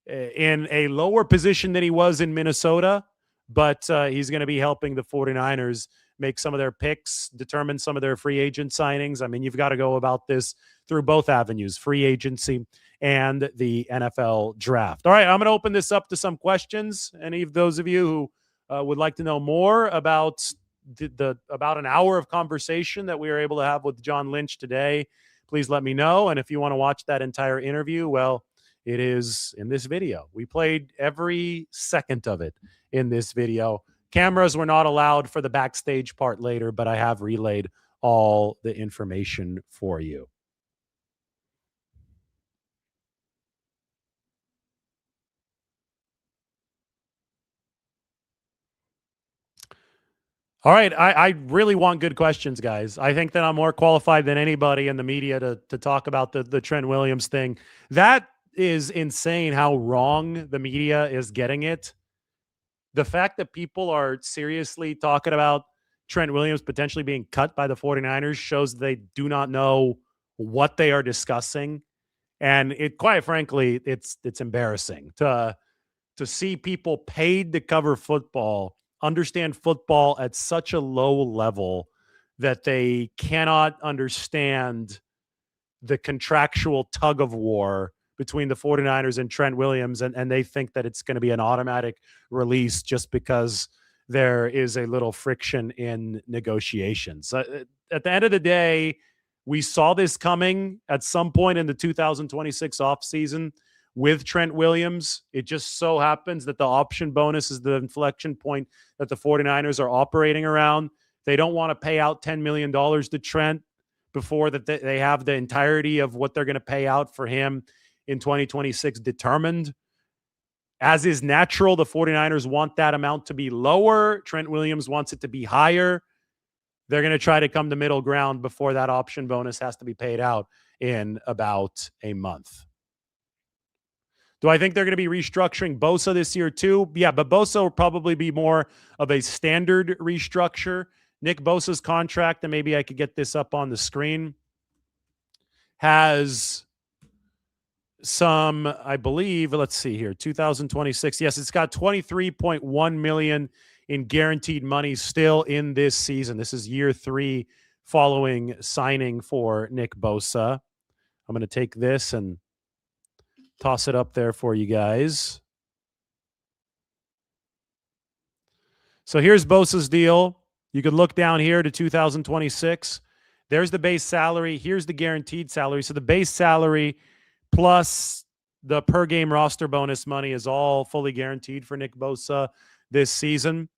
in a lower position than he was in Minnesota, but he's going to be helping the 49ers make some of their picks, determine some of their free agent signings. I mean, you've got to go about this through both avenues, free agency and the NFL draft. All right, I'm going to open this up to some questions. Any of those of you who would like to know more about about an hour of conversation that we were able to have with John Lynch today, please let me know. And if you want to watch that entire interview, well, it is in this video. We played every second of it in this video. Cameras were not allowed for the backstage part later, but I have relayed all the information for you. All right, I really want good questions, guys. I think that I'm more qualified than anybody in the media to talk about the Trent Williams thing. That is insane how wrong the media is getting it. The fact that people are seriously talking about Trent Williams potentially being cut by the 49ers shows they do not know what they are discussing. And it, quite frankly, it's embarrassing to see people paid to cover football understand football at such a low level that they cannot understand the contractual tug of war between the 49ers and Trent Williams, and they think that it's going to be an automatic release just because there is a little friction in negotiations. At the end of the day, we saw this coming at some point in the 2026 offseason with Trent Williams. It just so happens that the option bonus is the inflection point that the 49ers are operating around. They don't want to pay out $10 million to Trent before that they have the entirety of what they're going to pay out for him in 2026 determined. As is natural, the 49ers want that amount to be lower. Trent Williams wants it to be higher. They're going to try to come to middle ground before that option bonus has to be paid out in about a month. Do I think they're going to be restructuring Bosa this year too? Yeah, but Bosa will probably be more of a standard restructure. Nick Bosa's contract, and maybe I could get this up on the screen, has some, I believe, let's see here, 2026. Yes, it's got $23.1 million in guaranteed money still in this season. This is year 3 following signing for Nick Bosa. I'm going to take this and toss it up there for you guys. So here's Bosa's deal. You could look down here to 2026. There's the base salary. Here's the guaranteed salary. So the base salary plus the per game roster bonus money is all fully guaranteed for Nick Bosa this season.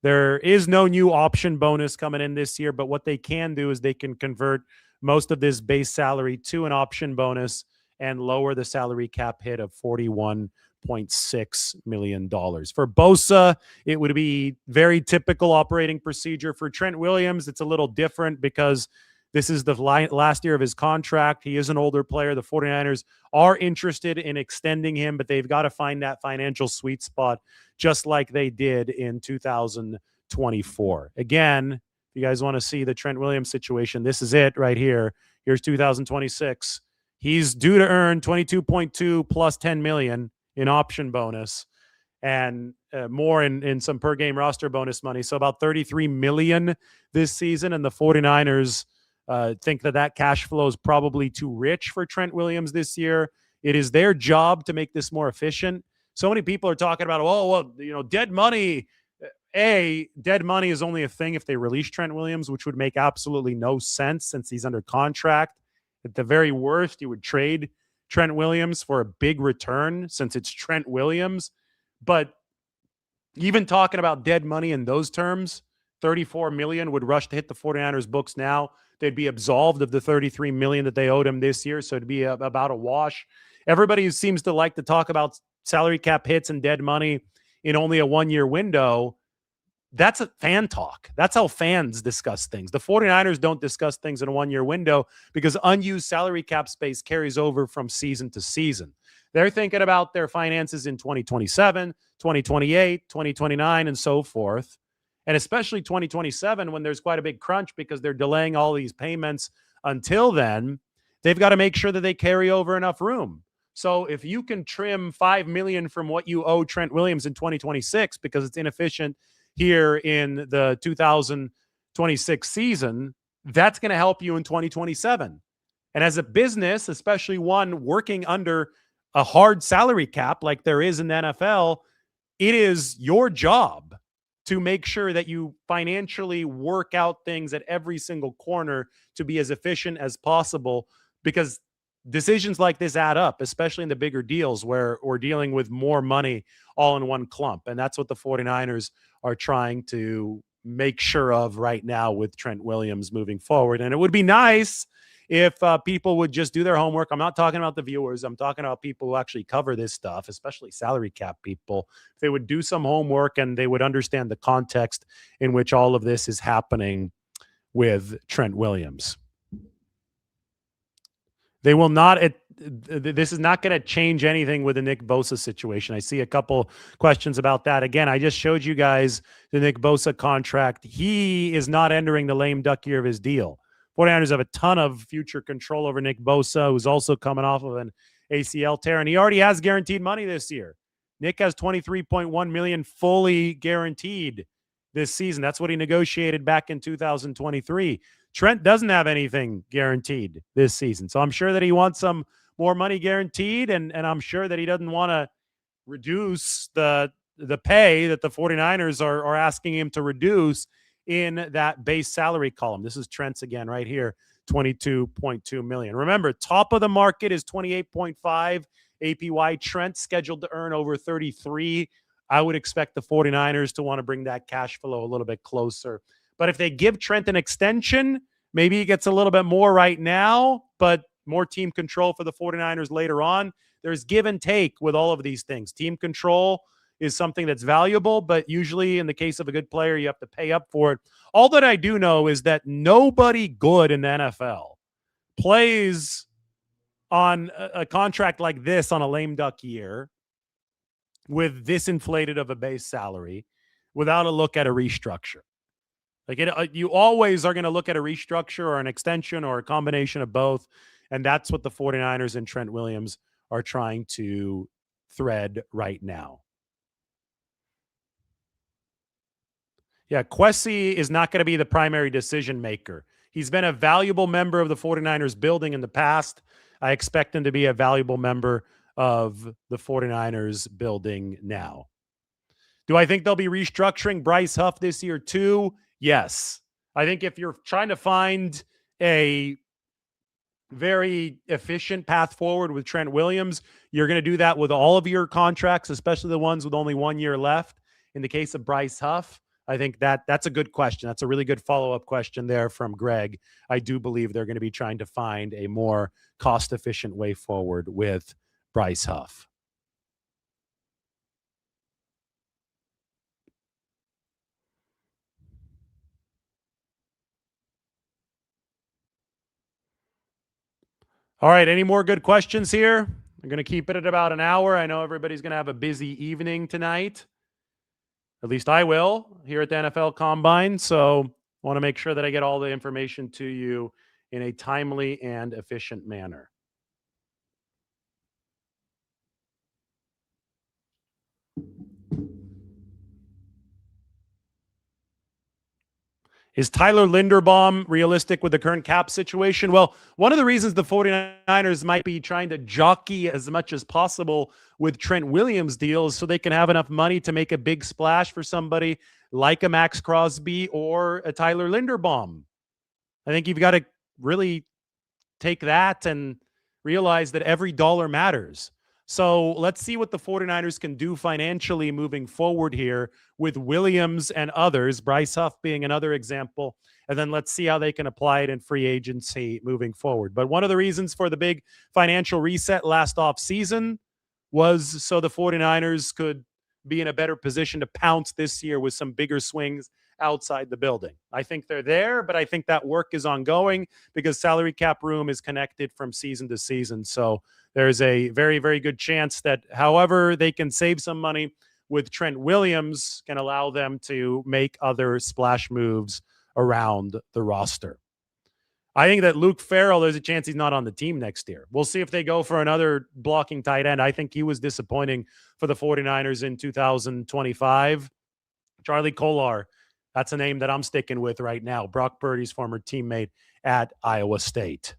There is no new option bonus coming in this year, but what they can do is they can convert most of this base salary to an option bonus and lower the salary cap hit of $41.6 million. For Bosa, it would be very typical operating procedure. For Trent Williams, it's a little different because this is the last year of his contract. He is an older player. The 49ers are interested in extending him, but they've got to find that financial sweet spot just like they did in 2024. Again, if you guys want to see the Trent Williams situation, this is it right here. Here's 2026. He's due to earn 22.2 plus 10 million in option bonus and more in some per game roster bonus money. So about 33 million this season. And the 49ers think that cash flow is probably too rich for Trent Williams this year. It is their job to make this more efficient. So many people are talking about, oh, well, dead money. Dead money is only a thing if they release Trent Williams, which would make absolutely no sense since he's under contract. At the very worst, you would trade Trent Williams for a big return since it's Trent Williams. But even talking about dead money in those terms, 34 million would rush to hit the 49ers books now. They'd be absolved of the 33 million that they owed him this year, so it'd be about a wash. Everybody seems to like to talk about salary cap hits and dead money in only a one-year window. That's a fan talk. That's how fans discuss things. The 49ers don't discuss things in a one-year window because unused salary cap space carries over from season to season. They're thinking about their finances in 2027, 2028, 2029, and so forth. And especially 2027 when there's quite a big crunch because they're delaying all these payments until then. They've got to make sure that they carry over enough room. So if you can trim $5 million from what you owe Trent Williams in 2026 because it's inefficient here in the 2026 season, that's going to help you in 2027. And as a business, especially one working under a hard salary cap like there is in the NFL, it is your job to make sure that you financially work out things at every single corner to be as efficient as possible, because decisions like this add up, especially in the bigger deals where we're dealing with more money all in one clump. And that's what the 49ers are trying to make sure of right now with Trent Williams moving forward. And it would be nice if people would just do their homework. I'm not talking about the viewers. I'm talking about people who actually cover this stuff, especially salary cap people. If they would do some homework and they would understand the context in which all of this is happening with Trent Williams. They will not. This is not going to change anything with the Nick Bosa situation. I see a couple questions about that. Again, I just showed you guys the Nick Bosa contract. He is not entering the lame duck year of his deal. 49ers have a ton of future control over Nick Bosa, who's also coming off of an ACL tear, and he already has guaranteed money this year. Nick has $23.1 million fully guaranteed this season. That's what he negotiated back in 2023. Trent doesn't have anything guaranteed this season. So I'm sure that he wants some more money guaranteed, and I'm sure that he doesn't want to reduce the pay that the 49ers are asking him to reduce in that base salary column. This is Trent's again right here, $22.2 million. Remember, top of the market is 28.5 APY. Trent scheduled to earn over 33. I would expect the 49ers to want to bring that cash flow a little bit closer. But if they give Trent an extension, maybe he gets a little bit more right now, but more team control for the 49ers later on. There's give and take with all of these things. Team control is something that's valuable, but usually in the case of a good player, you have to pay up for it. All that I do know is that nobody good in the NFL plays on a contract like this on a lame duck year with this inflated of a base salary without a look at a restructure. Like you always are going to look at a restructure or an extension or a combination of both. And that's what the 49ers and Trent Williams are trying to thread right now. Yeah, Kwesi is not going to be the primary decision maker. He's been a valuable member of the 49ers building in the past. I expect him to be a valuable member of the 49ers building now. Do I think they'll be restructuring Bryce Huff this year too? Yes. I think if you're trying to find a very efficient path forward with Trent Williams, you're going to do that with all of your contracts, especially the ones with only 1 year left. In the case of Bryce Huff, I think that's a good question. That's a really good follow-up question there from Greg. I do believe they're going to be trying to find a more cost-efficient way forward with Bryce Huff. All right, any more good questions here? I'm going to keep it at about an hour. I know everybody's going to have a busy evening tonight. At least I will here at the NFL Combine. So I want to make sure that I get all the information to you in a timely and efficient manner. Is Tyler Linderbaum realistic with the current cap situation? Well, one of the reasons the 49ers might be trying to jockey as much as possible with Trent Williams' deal is so they can have enough money to make a big splash for somebody like a Max Crosby or a Tyler Linderbaum. I think you've got to really take that and realize that every dollar matters. So let's see what the 49ers can do financially moving forward here with Williams and others, Bryce Huff being another example. And then let's see how they can apply it in free agency moving forward. But one of the reasons for the big financial reset last offseason was so the 49ers could be in a better position to pounce this year with some bigger swings outside the building. I think they're there, but I think that work is ongoing because salary cap room is connected from season to season. So there's a very, very good chance that however they can save some money with Trent Williams can allow them to make other splash moves around the roster. I think that Luke Farrell, there's a chance he's not on the team next year. We'll see if they go for another blocking tight end. I think he was disappointing for the 49ers in 2025. Charlie Kolar, that's a name that I'm sticking with right now. Brock Purdy's former teammate at Iowa State.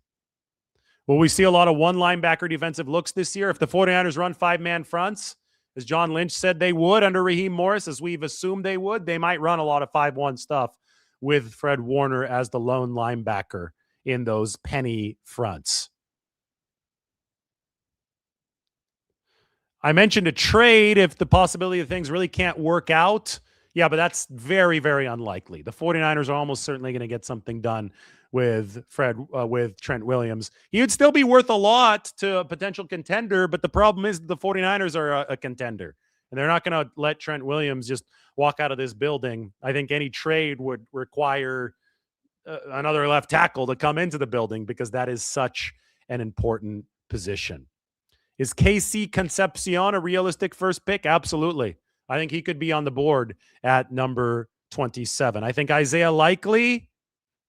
Will we see a lot of one linebacker defensive looks this year? If the 49ers run five-man fronts, as John Lynch said they would under Raheem Morris, as we've assumed they would, they might run a lot of 5-1 stuff with Fred Warner as the lone linebacker in those penny fronts. I mentioned a trade if the possibility of things really can't work out. Yeah, but that's very, very unlikely. The 49ers are almost certainly going to get something done with Trent Williams. He would still be worth a lot to a potential contender, but the problem is the 49ers are a contender, and they're not going to let Trent Williams just walk out of this building. I think any trade would require another left tackle to come into the building because that is such an important position. Is KC Concepcion a realistic first pick? Absolutely. I think he could be on the board at number 27. I think Isaiah Likely,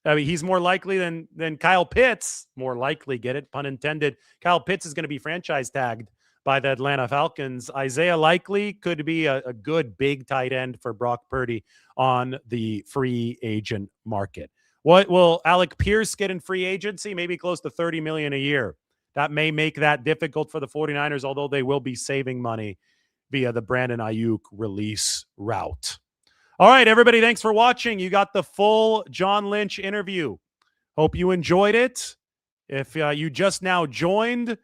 he's more likely than Kyle Pitts. More likely, get it? Pun intended. Kyle Pitts is going to be franchise tagged by the Atlanta Falcons. Isaiah Likely could be a good big tight end for Brock Purdy on the free agent market. What will Alec Pierce get in free agency? Maybe close to $30 million a year. That may make that difficult for the 49ers, although they will be saving money via the Brandon Aiyuk release route. All right, everybody, thanks for watching. You got the full John Lynch interview. Hope you enjoyed it. If you just now joined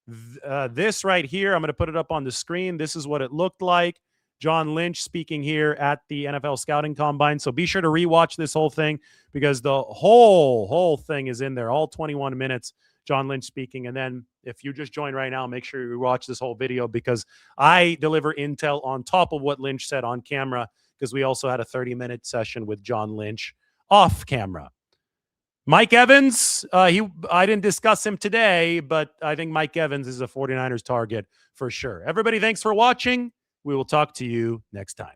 this right here, I'm going to put it up on the screen. This is what it looked like. John Lynch speaking here at the NFL Scouting Combine. So be sure to rewatch this whole thing because the whole thing is in there, all 21 minutes. John Lynch speaking. And then if you just joined right now, make sure you watch this whole video because I deliver intel on top of what Lynch said on camera because we also had a 30-minute session with John Lynch off camera. Mike Evans, I didn't discuss him today, but I think Mike Evans is a 49ers target for sure. Everybody, thanks for watching. We will talk to you next time.